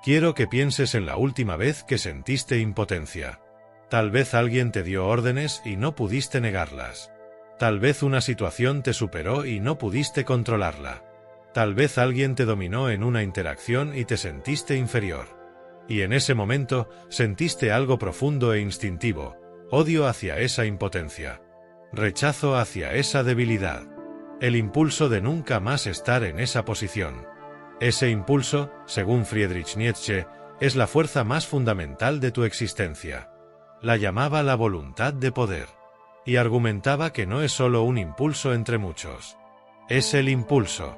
Quiero que pienses en la última vez que sentiste impotencia. Tal vez alguien te dio órdenes y no pudiste negarlas. Tal vez una situación te superó y no pudiste controlarla. Tal vez alguien te dominó en una interacción y te sentiste inferior. Y en ese momento sentiste algo profundo e instintivo, odio hacia esa impotencia, rechazo hacia esa debilidad, el impulso de nunca más estar en esa posición. Ese impulso, según Friedrich Nietzsche, es la fuerza más fundamental de tu existencia. La llamaba la voluntad de poder. Y argumentaba que no es solo un impulso entre muchos. Es el impulso.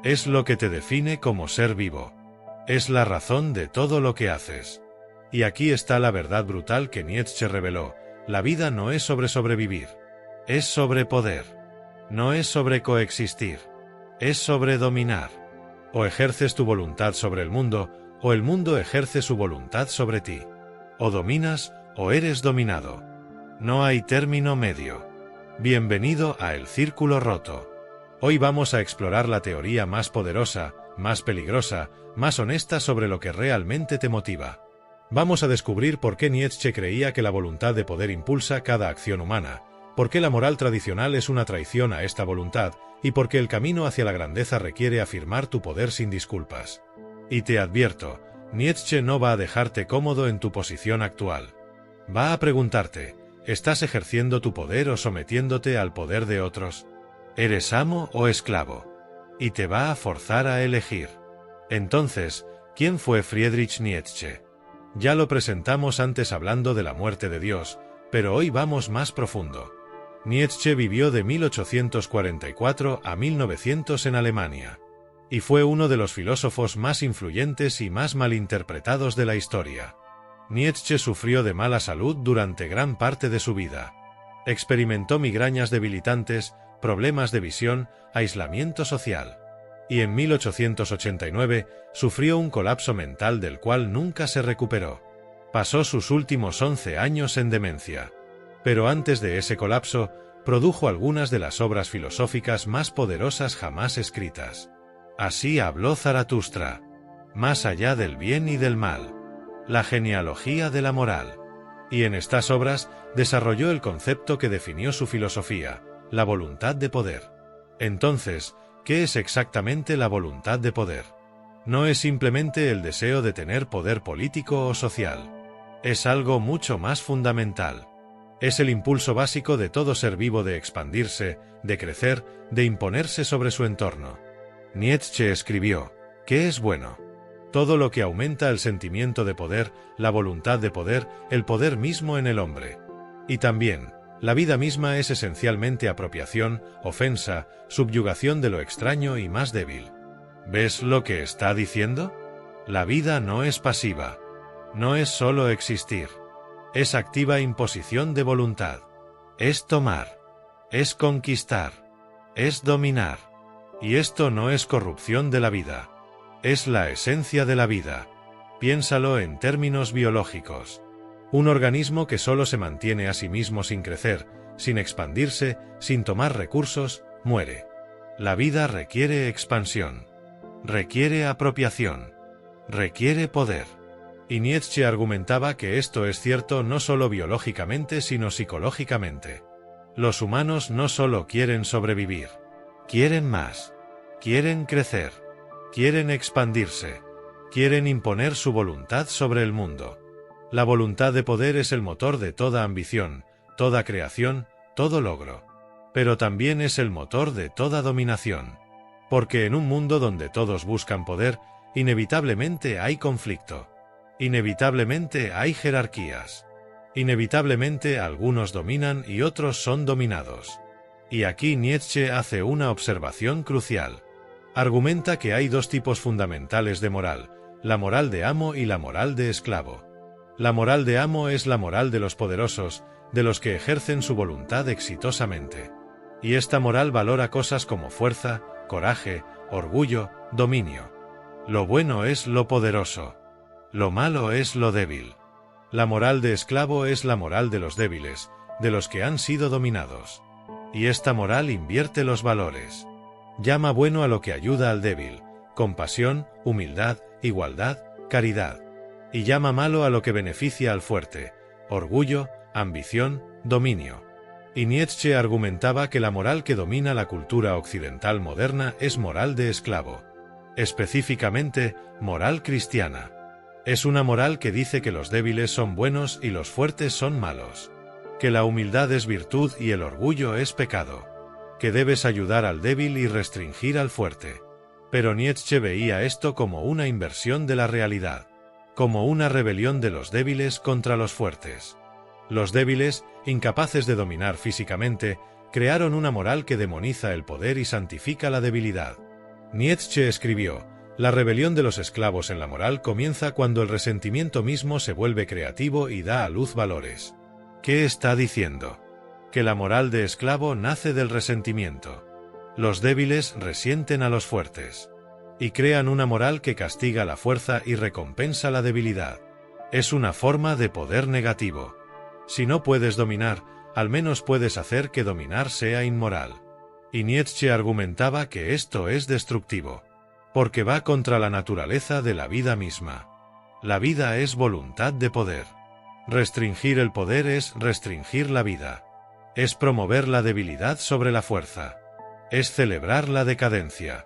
Es lo que te define como ser vivo. Es la razón de todo lo que haces. Y aquí está la verdad brutal que Nietzsche reveló: la vida no es sobre sobrevivir. Es sobre poder. No es sobre coexistir. Es sobre dominar. O ejerces tu voluntad sobre el mundo, o el mundo ejerce su voluntad sobre ti. O dominas, o eres dominado. No hay término medio. Bienvenido a El Círculo Roto. Hoy vamos a explorar la teoría más poderosa, más peligrosa, más honesta sobre lo que realmente te motiva. Vamos a descubrir por qué Nietzsche creía que la voluntad de poder impulsa cada acción humana, por qué la moral tradicional es una traición a esta voluntad, y por qué el camino hacia la grandeza requiere afirmar tu poder sin disculpas. Y te advierto, Nietzsche no va a dejarte cómodo en tu posición actual. Va a preguntarte: ¿estás ejerciendo tu poder o sometiéndote al poder de otros? ¿Eres amo o esclavo? Y te va a forzar a elegir. Entonces, ¿quién fue Friedrich Nietzsche? Ya lo presentamos antes hablando de la muerte de Dios, pero hoy vamos más profundo. Nietzsche vivió de 1844 a 1900 en Alemania. Y fue uno de los filósofos más influyentes y más malinterpretados de la historia. Nietzsche sufrió de mala salud durante gran parte de su vida. Experimentó migrañas debilitantes, problemas de visión, aislamiento social. Y en 1889 sufrió un colapso mental del cual nunca se recuperó. Pasó sus últimos 11 años en demencia. Pero antes de ese colapso, produjo algunas de las obras filosóficas más poderosas jamás escritas. Así habló Zaratustra. Más allá del bien y del mal. La genealogía de la moral. Y en estas obras desarrolló el concepto que definió su filosofía: la voluntad de poder. Entonces, ¿qué es exactamente la voluntad de poder? No es simplemente el deseo de tener poder político o social. Es algo mucho más fundamental. Es el impulso básico de todo ser vivo de expandirse, de crecer, de imponerse sobre su entorno. Nietzsche escribió: ¿qué es bueno? Todo lo que aumenta el sentimiento de poder, la voluntad de poder, el poder mismo en el hombre. Y también, la vida misma es esencialmente apropiación, ofensa, subyugación de lo extraño y más débil. ¿Ves lo que está diciendo? La vida no es pasiva. No es solo existir. Es activa imposición de voluntad. Es tomar. Es conquistar. Es dominar. Y esto no es corrupción de la vida. Es la esencia de la vida. Piénsalo en términos biológicos. Un organismo que solo se mantiene a sí mismo sin crecer, sin expandirse, sin tomar recursos, muere. La vida requiere expansión. Requiere apropiación. Requiere poder. Y Nietzsche argumentaba que esto es cierto no solo biológicamente sino psicológicamente. Los humanos no solo quieren sobrevivir. Quieren más. Quieren crecer. Quieren expandirse. Quieren imponer su voluntad sobre el mundo. La voluntad de poder es el motor de toda ambición, toda creación, todo logro. Pero también es el motor de toda dominación. Porque en un mundo donde todos buscan poder, inevitablemente hay conflicto. Inevitablemente hay jerarquías. Inevitablemente algunos dominan y otros son dominados. Y aquí Nietzsche hace una observación crucial. Argumenta que hay dos tipos fundamentales de moral: la moral de amo y la moral de esclavo. La moral de amo es la moral de los poderosos, de los que ejercen su voluntad exitosamente. Y esta moral valora cosas como fuerza, coraje, orgullo, dominio. Lo bueno es lo poderoso. Lo malo es lo débil. La moral de esclavo es la moral de los débiles, de los que han sido dominados. Y esta moral invierte los valores. Llama bueno a lo que ayuda al débil: compasión, humildad, igualdad, caridad. Y llama malo a lo que beneficia al fuerte: orgullo, ambición, dominio. Y Nietzsche argumentaba que la moral que domina la cultura occidental moderna es moral de esclavo. Específicamente, moral cristiana. Es una moral que dice que los débiles son buenos y los fuertes son malos. Que la humildad es virtud y el orgullo es pecado. Que debes ayudar al débil y restringir al fuerte. Pero Nietzsche veía esto como una inversión de la realidad. Como una rebelión de los débiles contra los fuertes. Los débiles, incapaces de dominar físicamente, crearon una moral que demoniza el poder y santifica la debilidad. Nietzsche escribió: la rebelión de los esclavos en la moral comienza cuando el resentimiento mismo se vuelve creativo y da a luz valores. ¿Qué está diciendo? Que la moral de esclavo nace del resentimiento. Los débiles resienten a los fuertes. Y crean una moral que castiga la fuerza y recompensa la debilidad. Es una forma de poder negativo. Si no puedes dominar, al menos puedes hacer que dominar sea inmoral. Y Nietzsche argumentaba que esto es destructivo. Porque va contra la naturaleza de la vida misma. La vida es voluntad de poder. Restringir el poder es restringir la vida. Es promover la debilidad sobre la fuerza. Es celebrar la decadencia.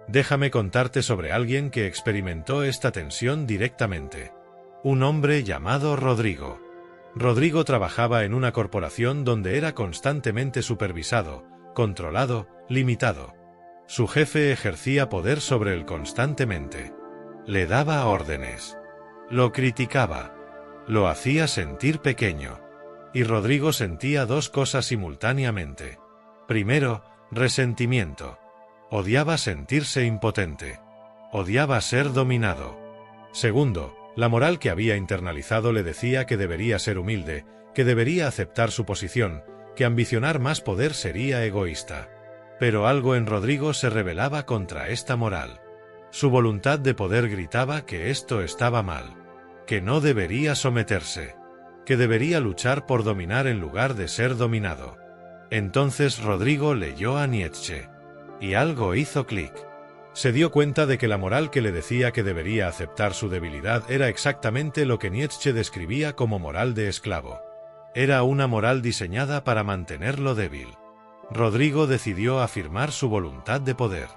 Déjame contarte sobre alguien que experimentó esta tensión directamente. Un hombre llamado Rodrigo. Rodrigo trabajaba en una corporación donde era constantemente supervisado, controlado, limitado. Su jefe ejercía poder sobre él constantemente. Le daba órdenes. Lo criticaba. Lo hacía sentir pequeño. Y Rodrigo sentía dos cosas simultáneamente. Primero, resentimiento. Odiaba sentirse impotente. Odiaba ser dominado. Segundo, la moral que había internalizado le decía que debería ser humilde, que debería aceptar su posición, que ambicionar más poder sería egoísta. Pero algo en Rodrigo se rebelaba contra esta moral. Su voluntad de poder gritaba que esto estaba mal, que no debería someterse, que debería luchar por dominar en lugar de ser dominado. Entonces Rodrigo leyó a Nietzsche. Y algo hizo clic. Se dio cuenta de que la moral que le decía que debería aceptar su debilidad era exactamente lo que Nietzsche describía como moral de esclavo. Era una moral diseñada para mantenerlo débil. Rodrigo decidió afirmar su voluntad de poder.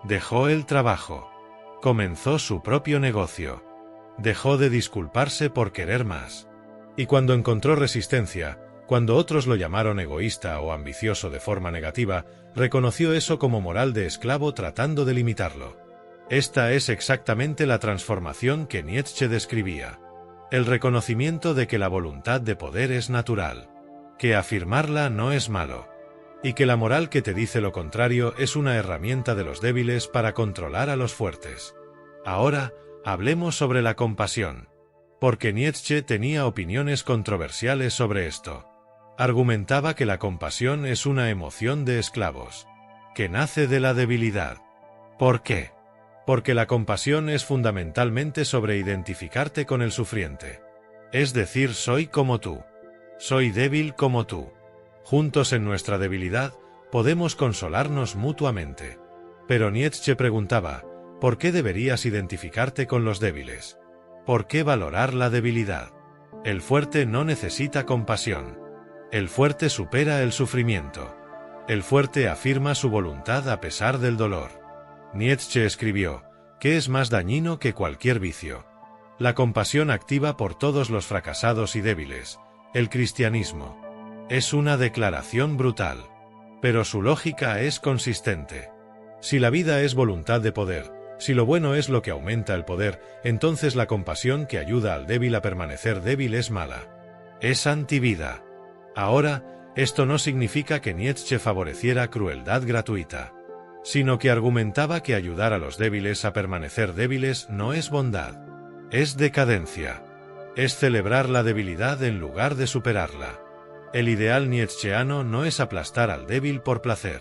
Dejó el trabajo. Comenzó su propio negocio. Dejó de disculparse por querer más. Y cuando encontró resistencia, cuando otros lo llamaron egoísta o ambicioso de forma negativa, reconoció eso como moral de esclavo tratando de limitarlo. Esta es exactamente la transformación que Nietzsche describía. El reconocimiento de que la voluntad de poder es natural, que afirmarla no es malo, y que la moral que te dice lo contrario es una herramienta de los débiles para controlar a los fuertes. Ahora, hablemos sobre la compasión. Porque Nietzsche tenía opiniones controversiales sobre esto. Argumentaba que la compasión es una emoción de esclavos, que nace de la debilidad. ¿Por qué? Porque la compasión es fundamentalmente sobre identificarte con el sufriente. Es decir, soy como tú. Soy débil como tú. Juntos en nuestra debilidad, podemos consolarnos mutuamente. Pero Nietzsche preguntaba, ¿por qué deberías identificarte con los débiles? ¿Por qué valorar la debilidad? El fuerte no necesita compasión. El fuerte supera el sufrimiento. El fuerte afirma su voluntad a pesar del dolor. Nietzsche escribió, ¿qué es más dañino que cualquier vicio? La compasión activa por todos los fracasados y débiles, el cristianismo. Es una declaración brutal. Pero su lógica es consistente. Si la vida es voluntad de poder, si lo bueno es lo que aumenta el poder, entonces la compasión que ayuda al débil a permanecer débil es mala. Es antivida. Ahora, esto no significa que Nietzsche favoreciera crueldad gratuita, sino que argumentaba que ayudar a los débiles a permanecer débiles no es bondad. Es decadencia. Es celebrar la debilidad en lugar de superarla. El ideal nietzscheano no es aplastar al débil por placer.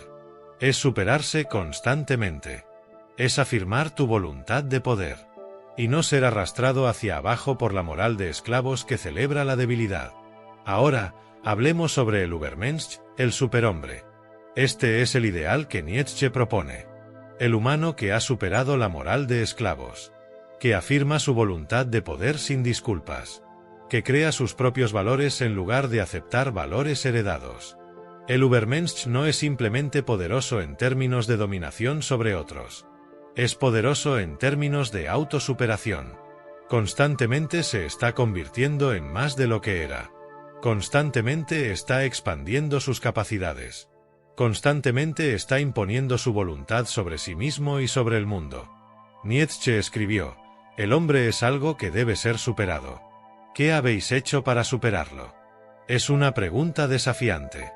Es superarse constantemente. Es afirmar tu voluntad de poder. Y no ser arrastrado hacia abajo por la moral de esclavos que celebra la debilidad. Ahora, hablemos sobre el Übermensch, el superhombre. Este es el ideal que Nietzsche propone. El humano que ha superado la moral de esclavos. que afirma su voluntad de poder sin disculpas, que crea sus propios valores en lugar de aceptar valores heredados. El Übermensch no es simplemente poderoso en términos de dominación sobre otros. Es poderoso en términos de autosuperación. Constantemente se está convirtiendo en más de lo que era. Constantemente está expandiendo sus capacidades. Constantemente está imponiendo su voluntad sobre sí mismo y sobre el mundo. Nietzsche escribió: "El hombre es algo que debe ser superado. ¿Qué habéis hecho para superarlo?". Es una pregunta desafiante.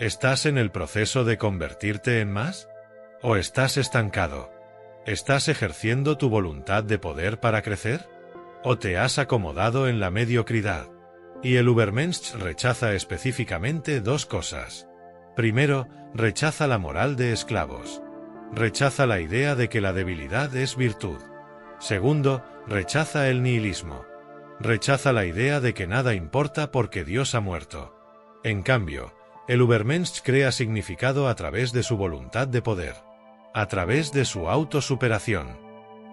¿Estás en el proceso de convertirte en más? ¿O estás estancado? ¿Estás ejerciendo tu voluntad de poder para crecer? ¿O te has acomodado en la mediocridad? Y el Übermensch rechaza específicamente dos cosas. Primero, rechaza la moral de esclavos. Rechaza la idea de que la debilidad es virtud. Segundo, rechaza el nihilismo. Rechaza la idea de que nada importa porque Dios ha muerto. En cambio, el Übermensch crea significado a través de su voluntad de poder, a través de su autosuperación,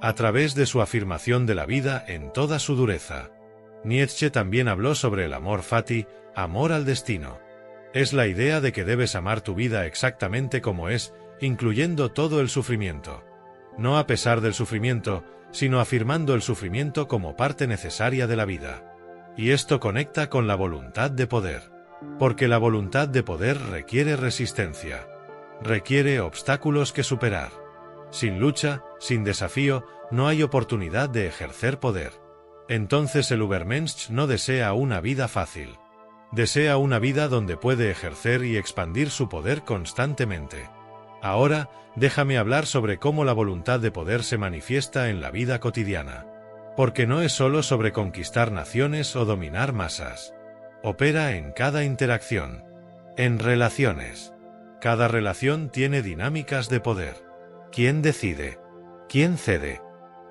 a través de su afirmación de la vida en toda su dureza. Nietzsche también habló sobre el amor fati, amor al destino. Es la idea de que debes amar tu vida exactamente como es, incluyendo todo el sufrimiento. No a pesar del sufrimiento, sino afirmando el sufrimiento como parte necesaria de la vida. Y esto conecta con la voluntad de poder. Porque la voluntad de poder requiere resistencia. Requiere obstáculos que superar. Sin lucha, sin desafío, no hay oportunidad de ejercer poder. Entonces el Übermensch no desea una vida fácil. Desea una vida donde puede ejercer y expandir su poder constantemente. Ahora, déjame hablar sobre cómo la voluntad de poder se manifiesta en la vida cotidiana. Porque no es solo sobre conquistar naciones o dominar masas. Opera en cada interacción. En relaciones. Cada relación tiene dinámicas de poder. ¿Quién decide? ¿Quién cede?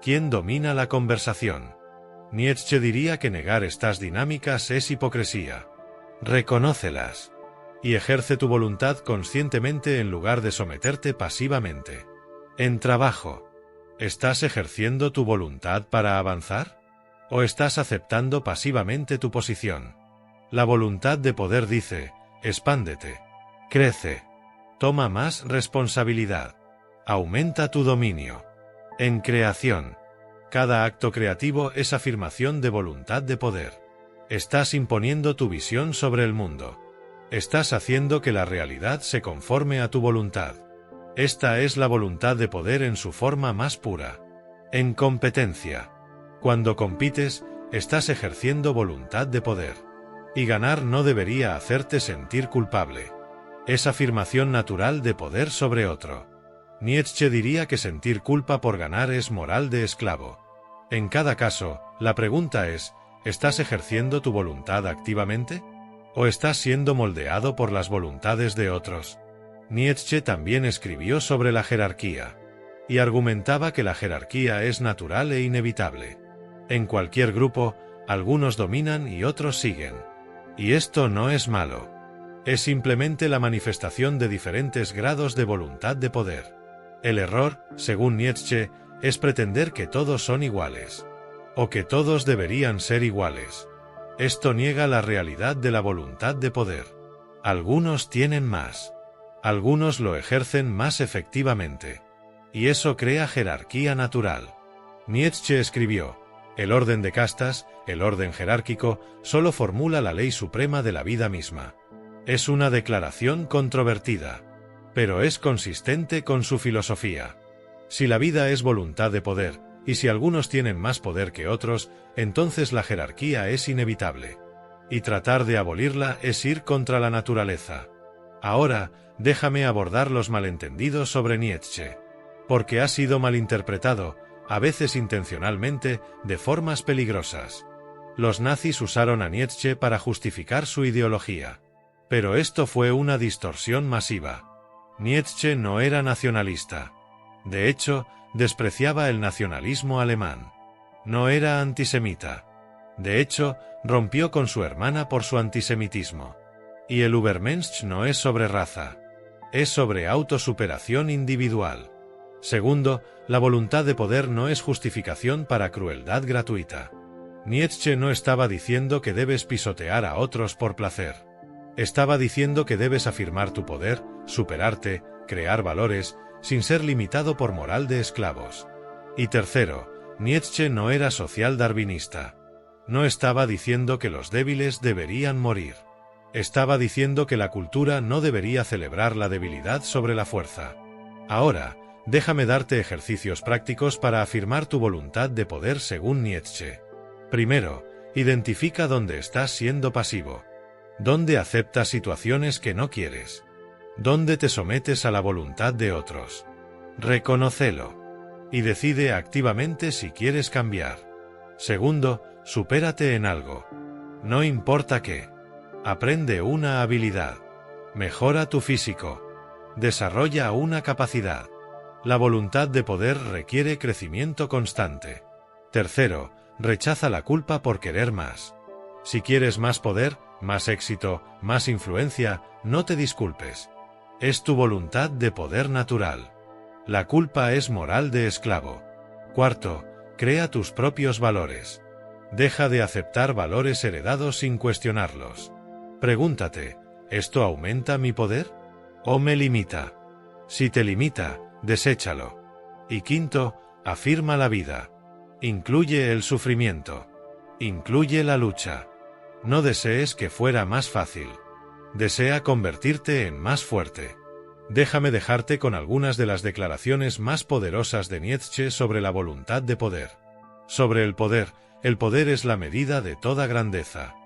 ¿Quién domina la conversación? Nietzsche diría que negar estas dinámicas es hipocresía. Reconócelas. Y ejerce tu voluntad conscientemente en lugar de someterte pasivamente. En trabajo. ¿Estás ejerciendo tu voluntad para avanzar? ¿O estás aceptando pasivamente tu posición? La voluntad de poder dice: expándete, crece, toma más responsabilidad, aumenta tu dominio. En creación. Cada acto creativo es afirmación de voluntad de poder. Estás imponiendo tu visión sobre el mundo. Estás haciendo que la realidad se conforme a tu voluntad. Esta es la voluntad de poder en su forma más pura. En competencia. Cuando compites, estás ejerciendo voluntad de poder. Y ganar no debería hacerte sentir culpable. Es afirmación natural de poder sobre otro. Nietzsche diría que sentir culpa por ganar es moral de esclavo. En cada caso, la pregunta es: ¿estás ejerciendo tu voluntad activamente? ¿O estás siendo moldeado por las voluntades de otros? Nietzsche también escribió sobre la jerarquía. Y argumentaba que la jerarquía es natural e inevitable. En cualquier grupo, algunos dominan y otros siguen. Y esto no es malo. Es simplemente la manifestación de diferentes grados de voluntad de poder. El error, según Nietzsche, es pretender que todos son iguales. O que todos deberían ser iguales. Esto niega la realidad de la voluntad de poder. Algunos tienen más. Algunos lo ejercen más efectivamente. Y eso crea jerarquía natural. Nietzsche escribió: el orden de castas, el orden jerárquico, solo formula la ley suprema de la vida misma. Es una declaración controvertida, pero es consistente con su filosofía. Si la vida es voluntad de poder, y si algunos tienen más poder que otros, entonces la jerarquía es inevitable. Y tratar de abolirla es ir contra la naturaleza. Ahora, déjame abordar los malentendidos sobre Nietzsche. Porque ha sido malinterpretado, a veces intencionalmente, de formas peligrosas. Los nazis usaron a Nietzsche para justificar su ideología. Pero esto fue una distorsión masiva. Nietzsche no era nacionalista. De hecho, despreciaba el nacionalismo alemán. No era antisemita. De hecho, rompió con su hermana por su antisemitismo. Y el Übermensch no es sobre raza. Es sobre autosuperación individual. Segundo, la voluntad de poder no es justificación para crueldad gratuita. Nietzsche no estaba diciendo que debes pisotear a otros por placer. Estaba diciendo que debes afirmar tu poder, superarte, crear valores, sin ser limitado por moral de esclavos. Y tercero, Nietzsche no era social darwinista. No estaba diciendo que los débiles deberían morir. Estaba diciendo que la cultura no debería celebrar la debilidad sobre la fuerza. Ahora, déjame darte ejercicios prácticos para afirmar tu voluntad de poder según Nietzsche. Primero, identifica dónde estás siendo pasivo. ¿Dónde aceptas situaciones que no quieres? ¿Dónde te sometes a la voluntad de otros? Reconócelo. Y decide activamente si quieres cambiar. Segundo, supérate en algo. No importa qué. Aprende una habilidad. Mejora tu físico. Desarrolla una capacidad. La voluntad de poder requiere crecimiento constante. Tercero, rechaza la culpa por querer más. Si quieres más poder, más éxito, más influencia, no te disculpes. Es tu voluntad de poder natural. La culpa es moral de esclavo. Cuarto, crea tus propios valores. Deja de aceptar valores heredados sin cuestionarlos. Pregúntate, ¿esto aumenta mi poder? ¿O me limita? Si te limita, deséchalo. Y quinto, afirma la vida. Incluye el sufrimiento. Incluye la lucha. No desees que fuera más fácil. Desea convertirte en más fuerte. Déjame dejarte con algunas de las declaraciones más poderosas de Nietzsche sobre la voluntad de poder. Sobre el poder es la medida de toda grandeza.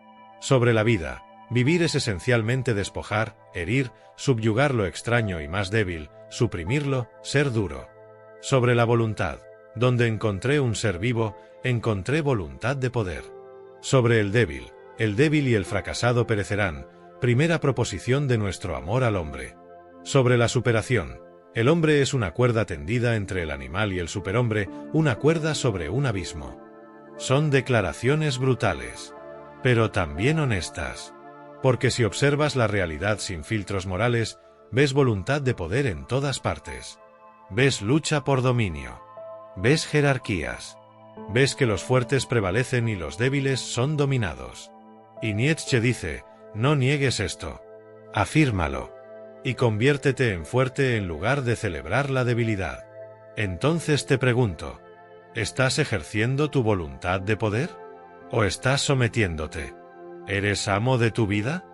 Sobre la vida, vivir es esencialmente despojar, herir, subyugar lo extraño y más débil, suprimirlo, ser duro. Sobre la voluntad, donde encontré un ser vivo, encontré voluntad de poder. Sobre el débil y el fracasado perecerán, primera proposición de nuestro amor al hombre. Sobre la superación, el hombre es una cuerda tendida entre el animal y el superhombre, una cuerda sobre un abismo. Son declaraciones brutales, pero también honestas. Porque si observas la realidad sin filtros morales, ves voluntad de poder en todas partes. Ves lucha por dominio. Ves jerarquías. Ves que los fuertes prevalecen y los débiles son dominados. Y Nietzsche dice, no niegues esto. Afírmalo. Y conviértete en fuerte en lugar de celebrar la debilidad. Entonces te pregunto, ¿estás ejerciendo tu voluntad de poder? ¿O estás sometiéndote? ¿Eres amo de tu vida?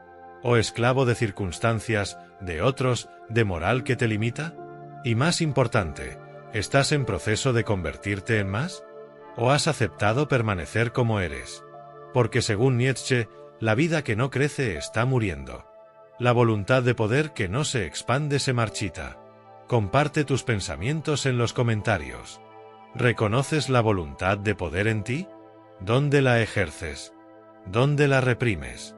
¿O esclavo de circunstancias, de otros, de moral que te limita? Y más importante, ¿estás en proceso de convertirte en más? ¿O has aceptado permanecer como eres? Porque según Nietzsche, la vida que no crece está muriendo. La voluntad de poder que no se expande se marchita. Comparte tus pensamientos en los comentarios. ¿Reconoces la voluntad de poder en ti? ¿Dónde la ejerces? ¿Dónde la reprimes?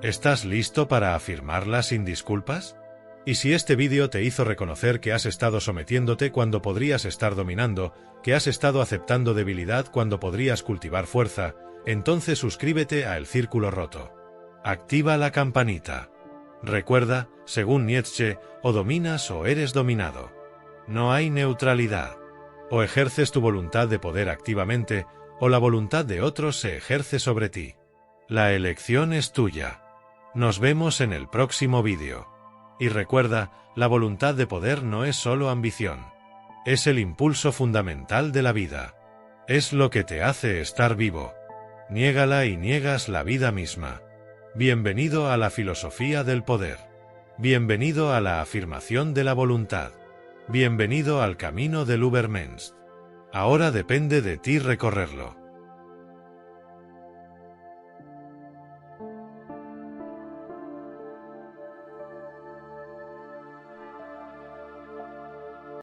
¿Estás listo para afirmarla sin disculpas? Y si este vídeo te hizo reconocer que has estado sometiéndote cuando podrías estar dominando, que has estado aceptando debilidad cuando podrías cultivar fuerza, entonces suscríbete a El Círculo Roto. Activa la campanita. Recuerda, según Nietzsche, o dominas o eres dominado. No hay neutralidad. O ejerces tu voluntad de poder activamente, o la voluntad de otros se ejerce sobre ti. La elección es tuya. Nos vemos en el próximo vídeo. Y recuerda, la voluntad de poder no es solo ambición. Es el impulso fundamental de la vida. Es lo que te hace estar vivo. Niégala y niegas la vida misma. Bienvenido a la filosofía del poder. Bienvenido a la afirmación de la voluntad. Bienvenido al camino del Übermensch. Ahora depende de ti recorrerlo.